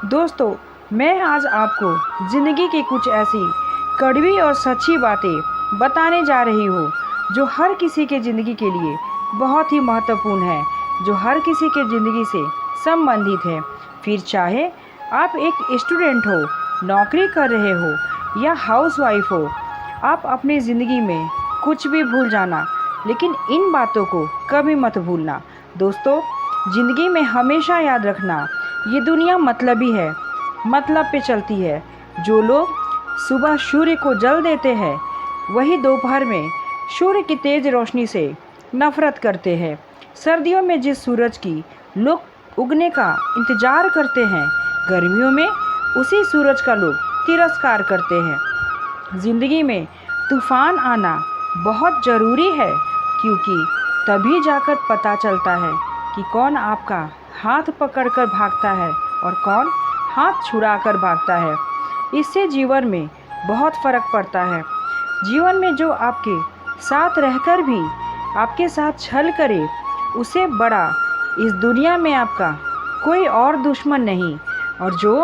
दोस्तों, मैं आज आपको ज़िंदगी की कुछ ऐसी कड़वी और सच्ची बातें बताने जा रही हूँ जो हर किसी के ज़िंदगी के लिए बहुत ही महत्वपूर्ण है, जो हर किसी के ज़िंदगी से संबंधित है। फिर चाहे आप एक स्टूडेंट हो, नौकरी कर रहे हो या हाउसवाइफ हो, आप अपनी ज़िंदगी में कुछ भी भूल जाना, लेकिन इन बातों को कभी मत भूलना। दोस्तों, ज़िंदगी में हमेशा याद रखना, ये दुनिया मतलबी है, मतलब पे चलती है। जो लोग सुबह सूर्य को जल देते हैं, वही दोपहर में सूर्य की तेज़ रोशनी से नफरत करते हैं। सर्दियों में जिस सूरज की लोग उगने का इंतज़ार करते हैं, गर्मियों में उसी सूरज का लोग तिरस्कार करते हैं। ज़िंदगी में तूफ़ान आना बहुत ज़रूरी है, क्योंकि तभी जाकर पता चलता है कि कौन आपका हाथ पकड़कर भागता है और कौन हाथ छुड़ाकर भागता है। इससे जीवन में बहुत फ़र्क पड़ता है। जीवन में जो आपके साथ रहकर भी आपके साथ छल करे, उसे बड़ा इस दुनिया में आपका कोई और दुश्मन नहीं। और जो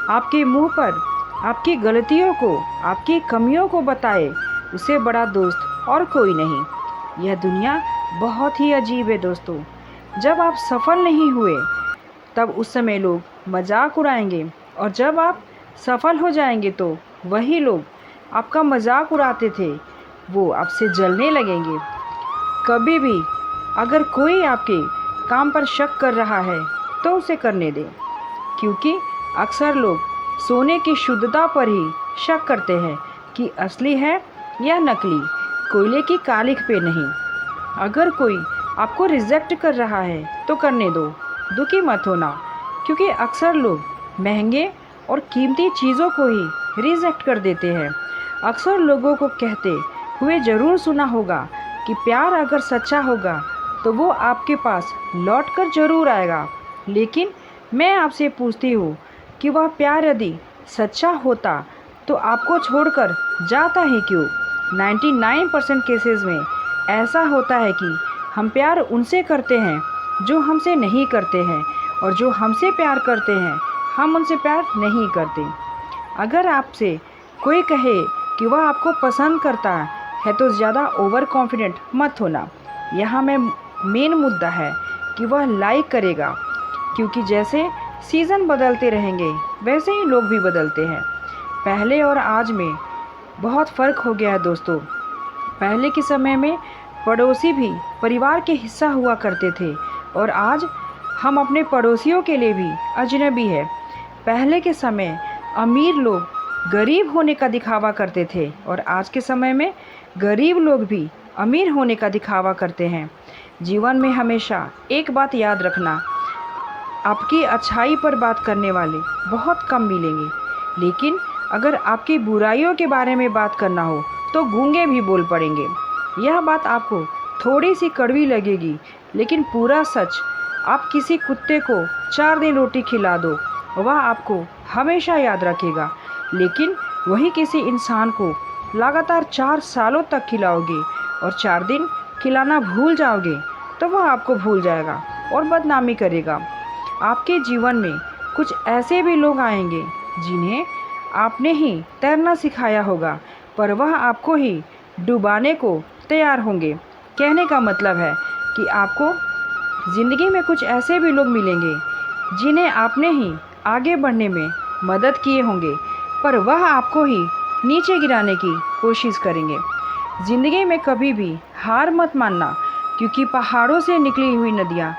आपके मुंह पर आपकी गलतियों को, आपकी कमियों को बताए, उसे बड़ा दोस्त और कोई नहीं। यह दुनिया बहुत ही अजीब है दोस्तों। जब आप सफल नहीं हुए, तब उस समय लोग मजाक उड़ाएंगे, और जब आप सफल हो जाएंगे तो वही लोग आपका मजाक उड़ाते थे, वो आपसे जलने लगेंगे। कभी भी अगर कोई आपके काम पर शक कर रहा है, तो उसे करने दें, क्योंकि अक्सर लोग सोने की शुद्धता पर ही शक करते हैं कि असली है या नकली, कोयले की कालिख पे नहीं। अगर कोई आपको रिजेक्ट कर रहा है तो करने दो, दुखी मत होना, क्योंकि अक्सर लोग महंगे और कीमती चीज़ों को ही रिजेक्ट कर देते हैं। अक्सर लोगों को कहते हुए ज़रूर सुना होगा कि प्यार अगर सच्चा होगा तो वो आपके पास लौट कर ज़रूर आएगा। लेकिन मैं आपसे पूछती हूँ कि वह प्यार यदि सच्चा होता तो आपको छोड़कर जाता ही क्यों? 99% केसेस में ऐसा होता है कि हम प्यार उनसे करते हैं जो हमसे नहीं करते हैं, और जो हमसे प्यार करते हैं हम उनसे प्यार नहीं करते। अगर आपसे कोई कहे कि वह आपको पसंद करता है, तो ज़्यादा ओवर कॉन्फिडेंट मत होना। यहाँ में मेन मुद्दा है कि वह लाइक करेगा, क्योंकि जैसे सीज़न बदलते रहेंगे वैसे ही लोग भी बदलते हैं। पहले और आज में बहुत फ़र्क हो गया है दोस्तों। पहले के समय में पड़ोसी भी परिवार के हिस्सा हुआ करते थे, और आज हम अपने पड़ोसियों के लिए भी अजनबी है। पहले के समय अमीर लोग गरीब होने का दिखावा करते थे, और आज के समय में गरीब लोग भी अमीर होने का दिखावा करते हैं। जीवन में हमेशा एक बात याद रखना, आपकी अच्छाई पर बात करने वाले बहुत कम मिलेंगे, लेकिन अगर आपकी बुराइयों के बारे में बात करना हो तो गूंगे भी बोल पड़ेंगे। यह बात आपको थोड़ी सी कड़वी लगेगी, लेकिन पूरा सच। आप किसी कुत्ते को 4 दिन रोटी खिला दो, वह आपको हमेशा याद रखेगा, लेकिन वही किसी इंसान को लगातार 4 सालों तक खिलाओगे और 4 दिन खिलाना भूल जाओगे, तो वह आपको भूल जाएगा और बदनामी करेगा। आपके जीवन में कुछ ऐसे भी लोग आएंगे जिन्हें आपने ही तैरना सिखाया होगा, पर वह आपको ही डुबाने को तैयार होंगे। कहने का मतलब है कि आपको ज़िंदगी में कुछ ऐसे भी लोग मिलेंगे जिन्हें आपने ही आगे बढ़ने में मदद किए होंगे, पर वह आपको ही नीचे गिराने की कोशिश करेंगे। ज़िंदगी में कभी भी हार मत मानना, क्योंकि पहाड़ों से निकली हुई नदियाँ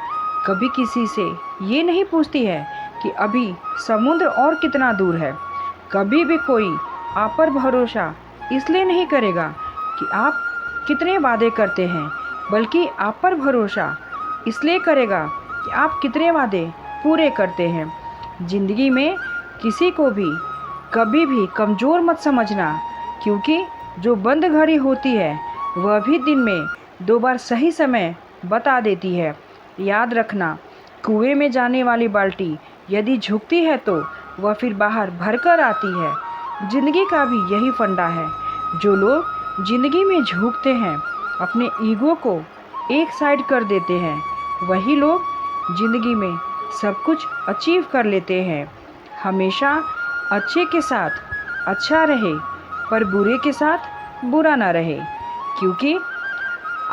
कभी किसी से ये नहीं पूछती है कि अभी समुद्र और कितना दूर है। कभी भी कोई आप पर भरोसा इसलिए नहीं करेगा कि आप कितने वादे करते हैं, बल्कि आप पर भरोसा इसलिए करेगा कि आप कितने वादे पूरे करते हैं। ज़िंदगी में किसी को भी कभी भी कमज़ोर मत समझना, क्योंकि जो बंद घड़ी होती है वह भी दिन में 2 बार सही समय बता देती है। याद रखना, कुएं में जाने वाली बाल्टी यदि झुकती है तो वह फिर बाहर भरकर आती है। ज़िंदगी का भी यही फंडा है। जो लोग ज़िंदगी में झुकते हैं, अपने ईगो को एक साइड कर देते हैं, वही लोग ज़िंदगी में सब कुछ अचीव कर लेते हैं। हमेशा अच्छे के साथ अच्छा रहे, पर बुरे के साथ बुरा ना रहे। क्योंकि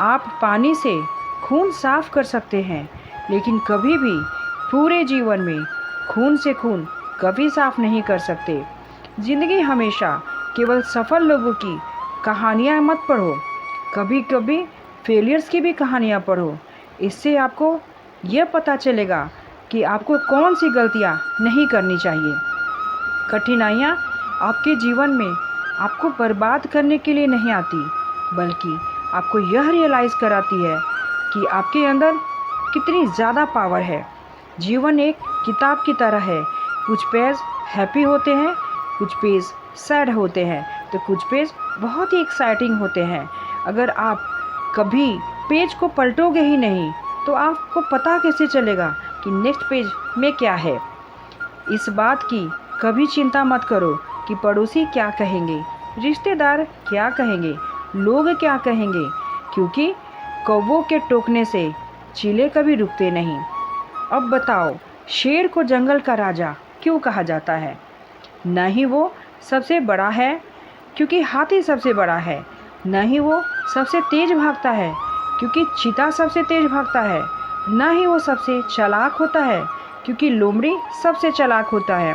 आप पानी से खून साफ कर सकते हैं, लेकिन कभी भी पूरे जीवन में खून से खून कभी साफ नहीं कर सकते। ज़िंदगी हमेशा केवल सफल लोगों की कहानियाँ मत पढ़ो, कभी कभी फेलियर्स की भी कहानियाँ पढ़ो। इससे आपको यह पता चलेगा कि आपको कौन सी गलतियाँ नहीं करनी चाहिए। कठिनाइयाँ आपके जीवन में आपको बर्बाद करने के लिए नहीं आती, बल्कि आपको यह रियलाइज़ कराती है कि आपके अंदर कितनी ज़्यादा पावर है। जीवन एक किताब की तरह है, कुछ पेज हैप्पी होते हैं, कुछ पेज सैड होते हैं, तो कुछ पेज बहुत ही एक्साइटिंग होते हैं। अगर आप कभी पेज को पलटोगे ही नहीं तो आपको पता कैसे चलेगा कि नेक्स्ट पेज में क्या है। इस बात की कभी चिंता मत करो कि पड़ोसी क्या कहेंगे, रिश्तेदार क्या कहेंगे, लोग क्या कहेंगे, क्योंकि कौवों के टोकने से चीले कभी रुकते नहीं। अब बताओ, शेर को जंगल का राजा क्यों कहा जाता है? न ही वो सबसे बड़ा है, क्योंकि हाथी सबसे बड़ा है, न ही वो सबसे तेज भागता है, क्योंकि चीता सबसे तेज भागता है, न ही वो सबसे चालाक होता है, क्योंकि लोमड़ी सबसे चालाक होता है।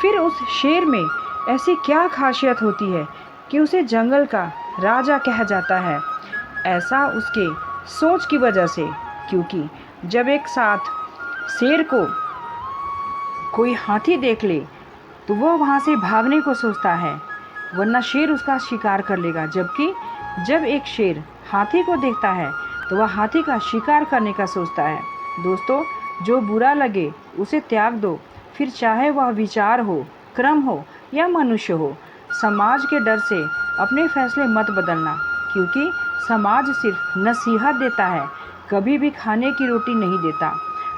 फिर उस शेर में ऐसी क्या खासियत होती है कि उसे जंगल का राजा कहा जाता है? ऐसा उसके सोच की वजह से, क्योंकि जब एक साथ शेर को कोई हाथी देख ले तो वह वहाँ से भागने को सोचता है, वरना शेर उसका शिकार कर लेगा। जबकि जब एक शेर हाथी को देखता है तो वह हाथी का शिकार करने का सोचता है। दोस्तों, जो बुरा लगे उसे त्याग दो, फिर चाहे वह विचार हो, क्रम हो या मनुष्य हो। समाज के डर से अपने फैसले मत बदलना, क्योंकि समाज सिर्फ नसीहत देता है, कभी भी खाने की रोटी नहीं देता।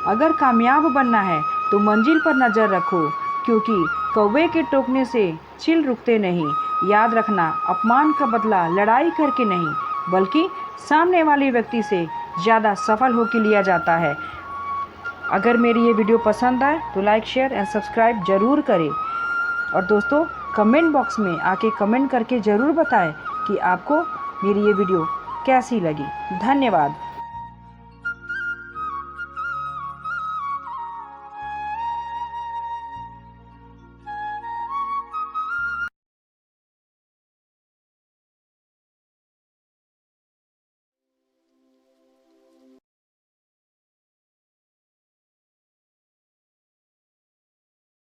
अगर कामयाब बनना है तो मंजिल पर नज़र रखो, क्योंकि कौवे के टोकने से चील रुकते नहीं। याद रखना, अपमान का बदला लड़ाई करके नहीं, बल्कि सामने वाले व्यक्ति से ज़्यादा सफल होकर लिया जाता है। अगर मेरी ये वीडियो पसंद आए तो लाइक, शेयर एंड सब्सक्राइब ज़रूर करें। और दोस्तों, कमेंट बॉक्स में आके कमेंट करके ज़रूर बताएं कि आपको मेरी ये वीडियो कैसी लगी। धन्यवाद।